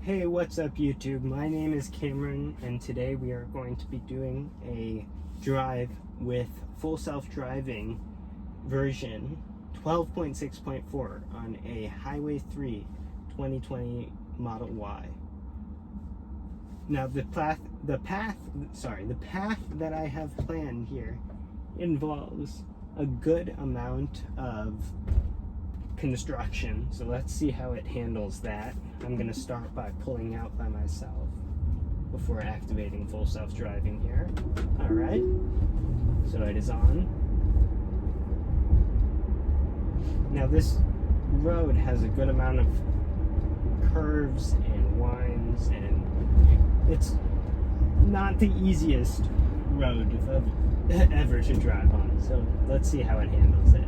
Hey, what's up YouTube? My name is Cameron and today we are going to be doing a drive with full self-driving version 12.6.4 on a Highway 3 2020 Model Y. Now the path that I have planned here involves a good amount of construction, so let's see how it handles that. I'm going to start by pulling out by myself before activating full self-driving here. Alright, so it is on. Now this road has a good amount of curves and winds, and it's not the easiest road ever to drive on, so let's see how it handles it.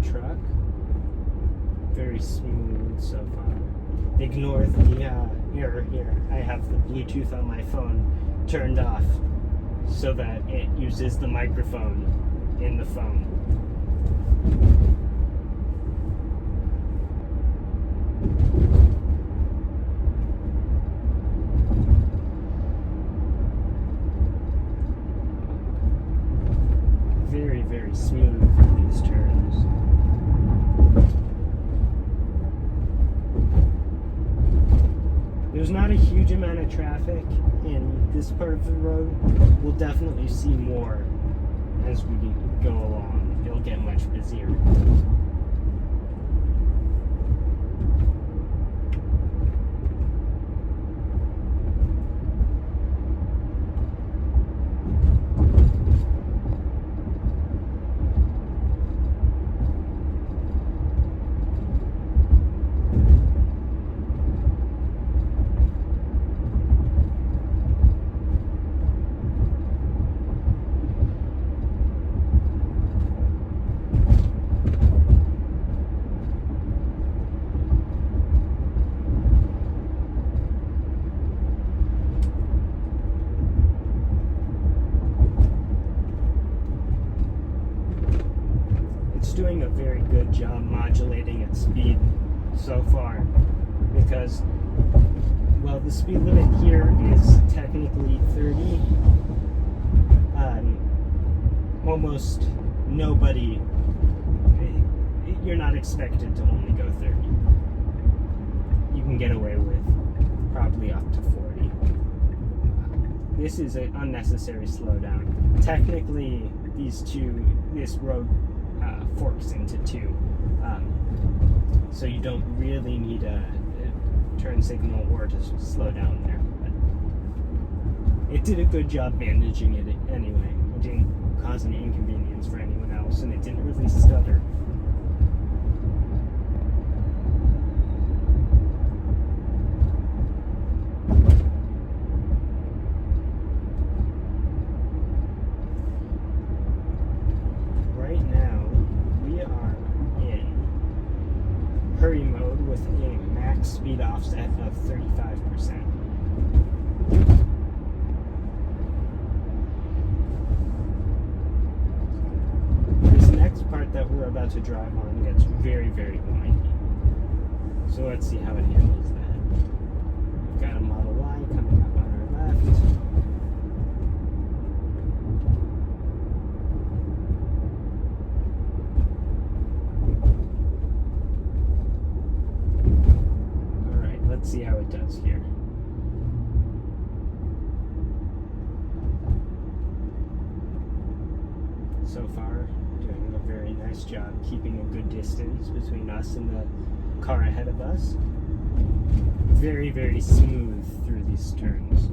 Truck. Very smooth so far. Ignore the error here. I have the Bluetooth on my phone turned off so that it uses the microphone in the phone. Very, very smooth for these turns. There's not a huge amount of traffic in this part of the road. We'll definitely see more as we go along. It'll get much busier. Doing a very good job modulating its speed so far, because, well, the speed limit here is technically 30. Almost nobody, you're not expected to only go 30. You can get away with probably up to 40. This is an unnecessary slowdown. Technically, this road forks into two, so you don't really need a turn signal or to slow down there, but it did a good job managing it anyway. It didn't cause any inconvenience for anyone else, and it didn't really stutter. Hurry mode with a max speed offset of 35%. This next part that we're about to drive on gets very, very windy. So let's see how it handles that. We've got a Model Y coming up on our left. Let's see how it does here. So far, doing a very nice job keeping a good distance between us and the car ahead of us. Very, very smooth through these turns.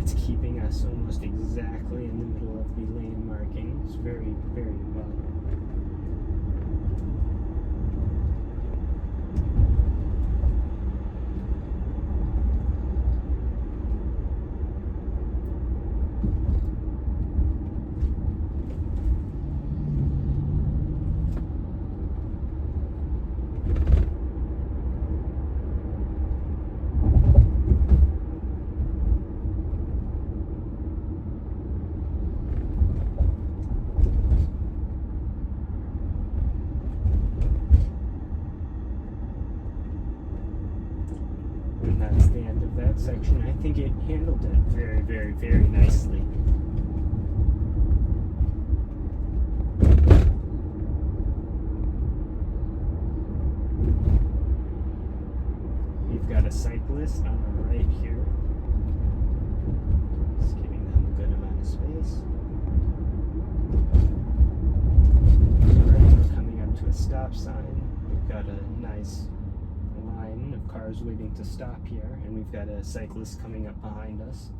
it's keeping us almost exactly in the middle of the lane markings very, very well. And that's the end of that section. I think it handled it very, very, very nicely. We've got a cyclist on the right here. Just giving them a good amount of space. Alright, we're coming up to a stop sign. We've got a nice line of cars waiting to stop here, and we've got a cyclist coming up behind us.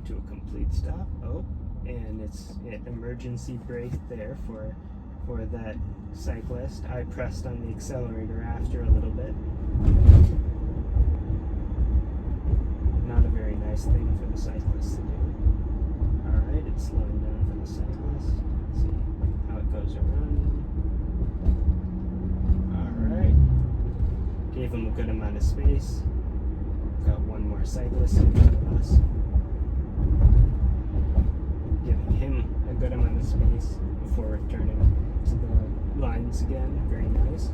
To a complete stop. Oh, and it's an emergency brake there for that cyclist. I pressed on the accelerator after a little bit. Not a very nice thing for the cyclist to do. Alright, it's slowing down for the cyclist. Let's see how it goes around. Alright. Gave him a good amount of space. Got one more cyclist in front of us. Giving him a good amount of space before returning to the lines again. Very nice.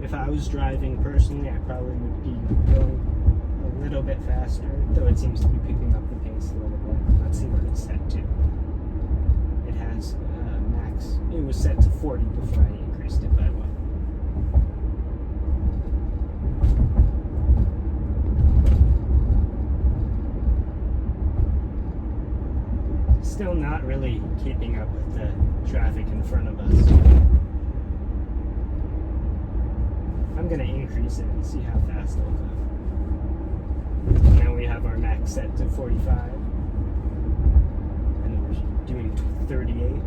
If I was driving personally, I probably would be going a little bit faster, though it seems to be picking up the pace a little bit. Let's see what it's set to. It has max. It was set to 40 before I increased it by 1. Still not really keeping up with the traffic in front of us. I'm going to increase it and see how fast it'll go. Now we have our max set to 45. And we're doing 38.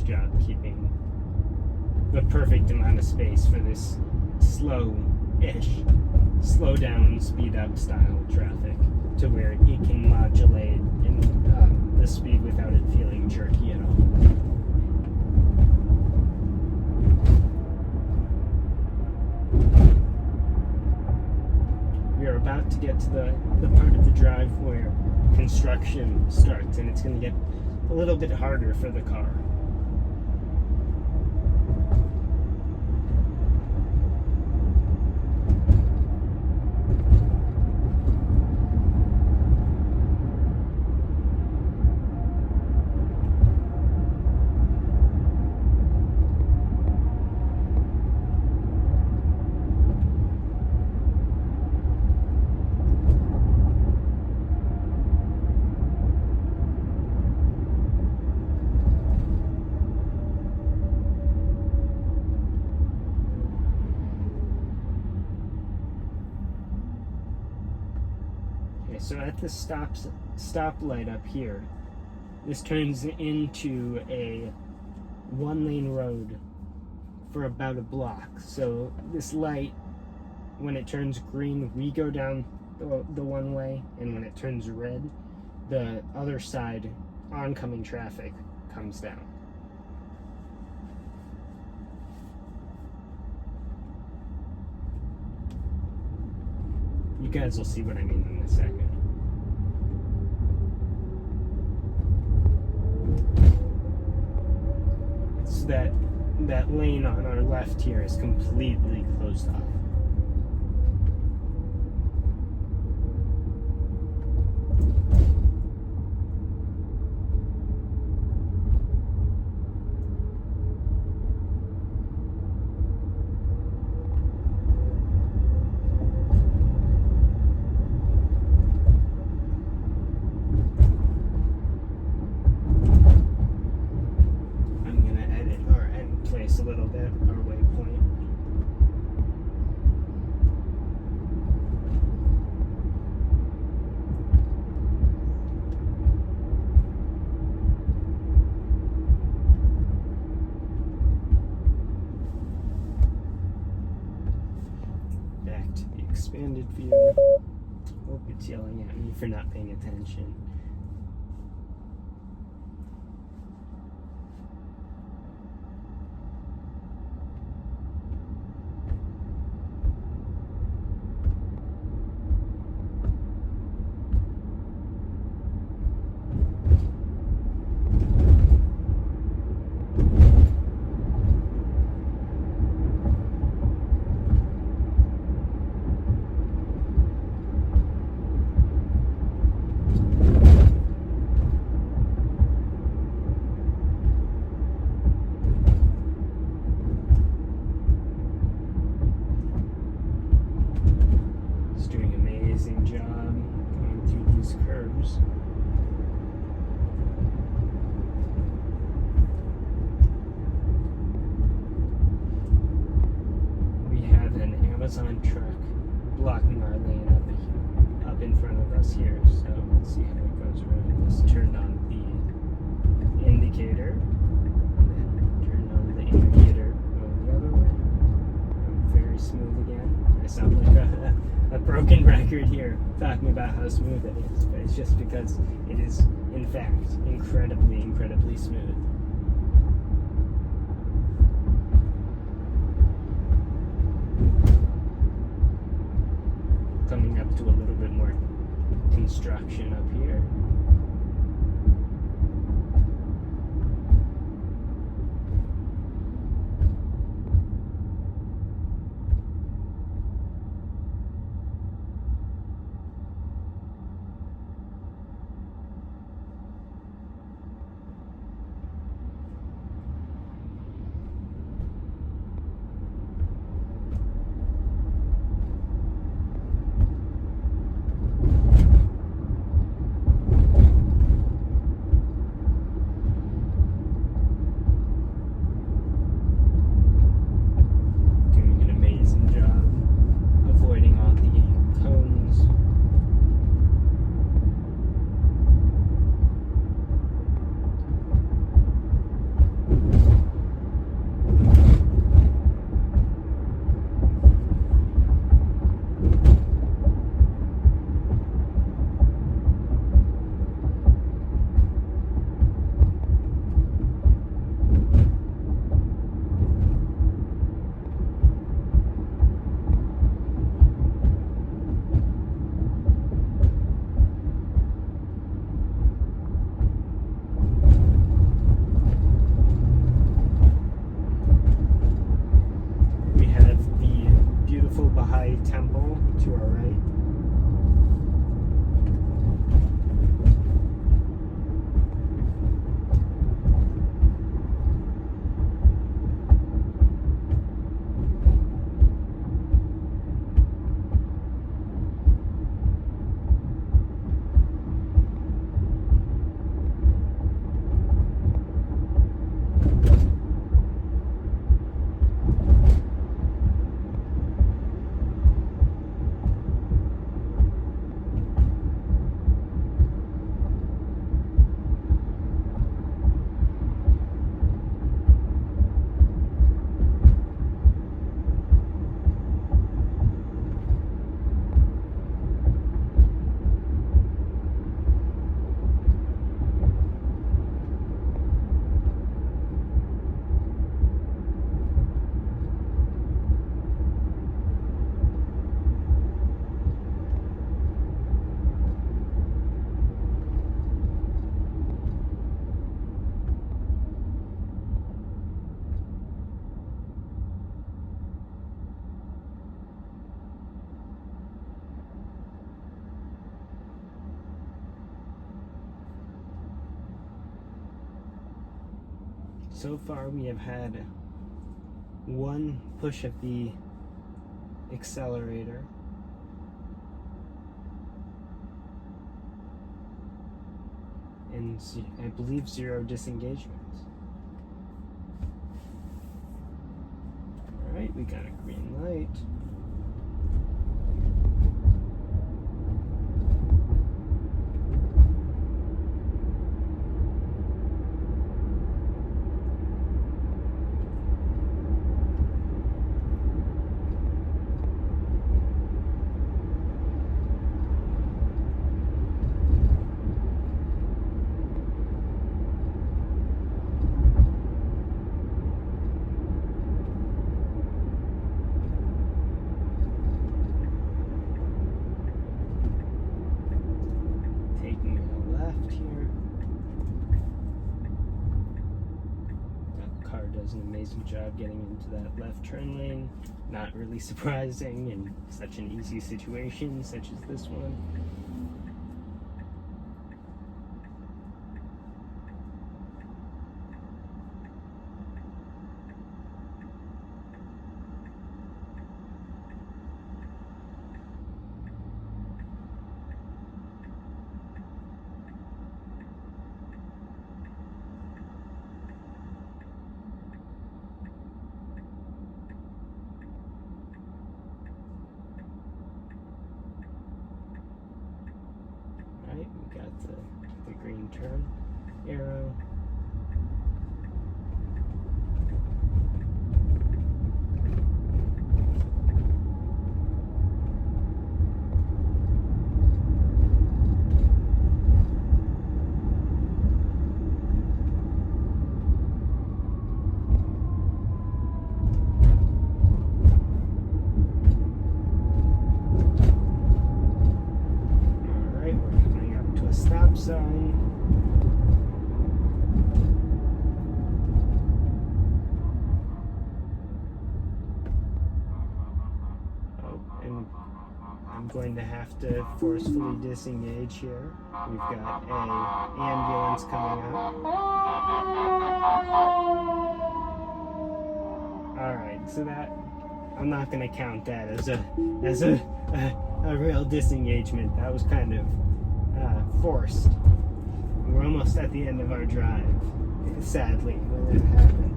job keeping the perfect amount of space for this slow down, speed up style traffic to where it can modulate in the speed without it feeling jerky at all. We are about to get to the part of the drive where construction starts, and it's going to get a little bit harder for the car. So at the stoplight up here, this turns into a one-lane road for about a block. So this light, when it turns green, we go down the one way, and when it turns red, the other side oncoming traffic comes down. You guys will see what I mean in a second. It's that lane on our left here is completely closed off. A little bit our waypoint. Back to the expanded view. Hope it's yelling at me for not paying attention. Amazon truck blocking our lane up in front of us here. So let's see how it goes around. Just turned on the indicator, turned on the indicator going the other way. Very smooth again. I sound like a broken record here talking about how smooth it is, but it's just because it is in fact incredibly smooth. Coming up to a little bit more construction up here. high temple to our right. So far we have had one push of the accelerator, and I believe 0 disengagements. Alright, we got a green light. Does an amazing job getting into that left turn lane. Not really surprising in such an easy situation such as this one. We got the green turn arrow. Stop sign. Oh, and I'm going to have to forcefully disengage here. We've got a ambulance coming up. Alright, so that I'm not gonna count that as a real disengagement. That was kind of forced. We're almost at the end of our drive, sadly, when that happened.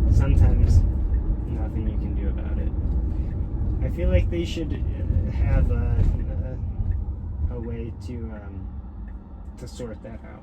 But sometimes nothing you can do about it. I feel like they should have a way to sort that out.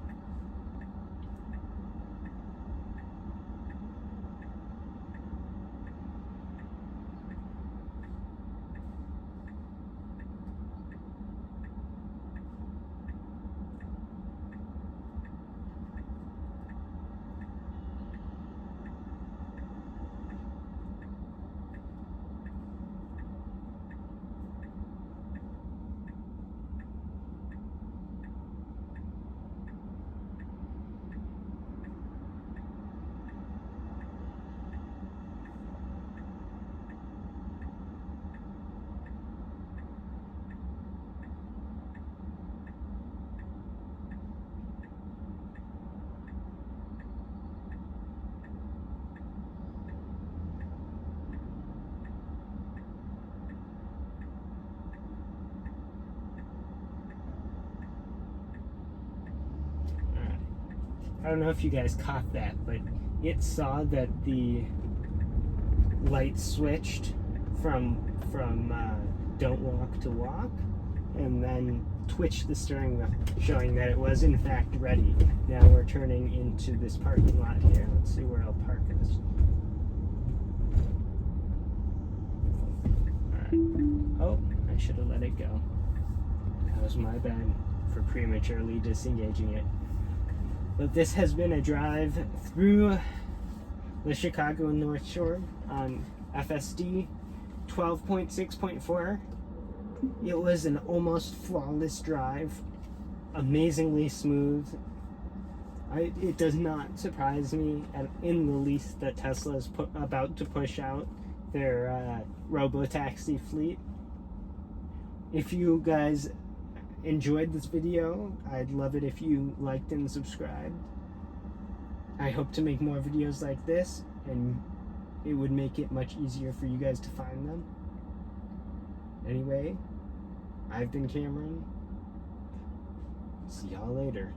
I don't know if you guys caught that, but it saw that the light switched from don't walk to walk, and then twitched the steering wheel, showing that it was in fact ready. Now we're turning into this parking lot here. Let's see where I'll park this. Alright. Oh, I should have let it go. That was my bad for prematurely disengaging it. But this has been a drive through the Chicago North Shore on FSD 12.6.4. It was an almost flawless drive, amazingly smooth. It does not surprise me in the least that Tesla is about to push out their robotaxi fleet. If you guys enjoyed this video, I'd love it if you liked and subscribed. I hope to make more videos like this, and it would make it much easier for you guys to find them. Anyway, I've been Cameron. See y'all later.